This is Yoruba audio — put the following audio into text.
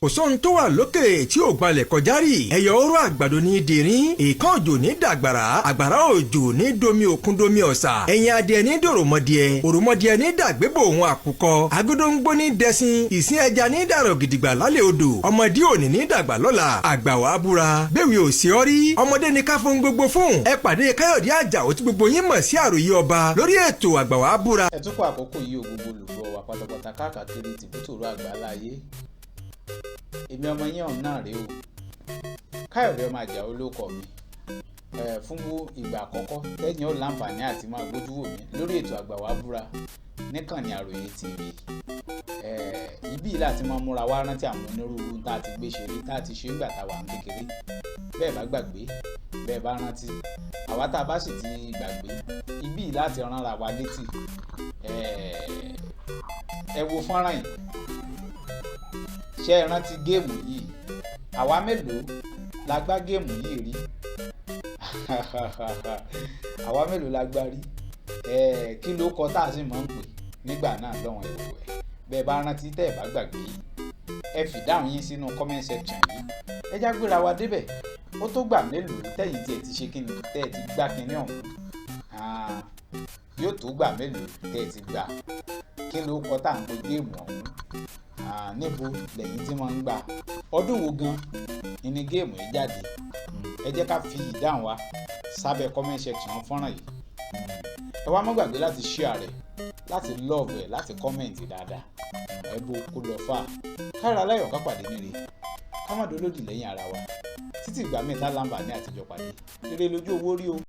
kò sóhun tó wà lókè tí ò gbalẹ̀ kọjá rí. ẹyọ oró àgbàdo ní dìrín, ìkan òjò ní dàgbàrá, àgbàrá òjò ní domi òkun domi ọ̀sà, ẹ̀yìn adìẹ ní dòròmọdìẹ, òròmọdìẹ ní dàgbébò òun àkùkọ, agódóńgbó ní dẹṣin, ìsín ẹja ní dàrọ̀ gidigba lálẹ́ odò, ọmọdé òní ní dàgbà lọ́la. Àgbà wàá búra bẹ́ẹ̀ ò sí ọ rí, ọmọdé ní ká fún gbogbo fún. ẹ pàdé Káyọ̀dé Àjàó tí gbogbo yín mọ̀ sí àròyé ọba lórí ètò Àgbà wàá búra. ẹ tún kọ àkókò yìí o gbogbo olùgbọ́ wa pátápátá káàkiri tìbútòrò àgbáláyé. èmi ọmọ yín ọ̀hún náà rèé o, Káyọ̀dé ọmọ Àjàó ló kọ mi. fún ìgbà àkọ́kọ́ tẹ́yìn ó láǹfààní àti máa gbójú wò mí lórí ètò Àgbà wàá búra níkànnì Àròyé TV. Ibí láti máa múra wá rántí àwọn onírúurú tá a ti gbé ṣeré tá a ti ṣe nígbà tá a wà ní kékeré. bẹ́ẹ̀ bá gbàgbé bẹ́ẹ̀ bá rántí, àwa tá a bá sì ti gbàgbé ibí láti ránra wa létí. ẹ wo fọ́nrán yìí, ṣé ẹ rántí géèmù yìí? àwa mélòó la gbá géèmù yìí rí? àwa mélòó la gbá rí? kí ló kọ tá a sì máa ń pè nígbà náà lọ́wọ́n ìwò ẹ̀? bẹ́ẹ̀ bá rántí tẹ́ ẹ̀ bá gbàgbé ẹ fìdáhùn yín sínú comment section yìí. ẹ já gbéra wa débẹ̀. ó tó gbà mélòó tẹ́yìn tí ẹ ti ṣe kíni tẹ́ ẹ ti gbá kíní ọ̀hún? yóò tó gbà mélòó tẹ́ ẹ ti gbà? kí ló kọ tá à ń pe géèmù ọ̀hún? níbo lẹ́yìn tí wọ́n ń gbà? ọdún wo gan ni géèmù yìí jáde? ẹ jẹ́ ká fi ìdáhùn wa sábẹ́ comment section fọ́nrán yìí. ẹ wá má gbàgbé láti share rẹ̀, láti love ẹ̀, láti comment dáadáa. ẹ bó kó lọ fà kára aláyọ̀ ká pàdé níre, ká má dolódì lẹ́yìn ara wa títí ìgbà mẹ́ta láǹfààní àtijọ́ pàdé. eré lójú owó rí o.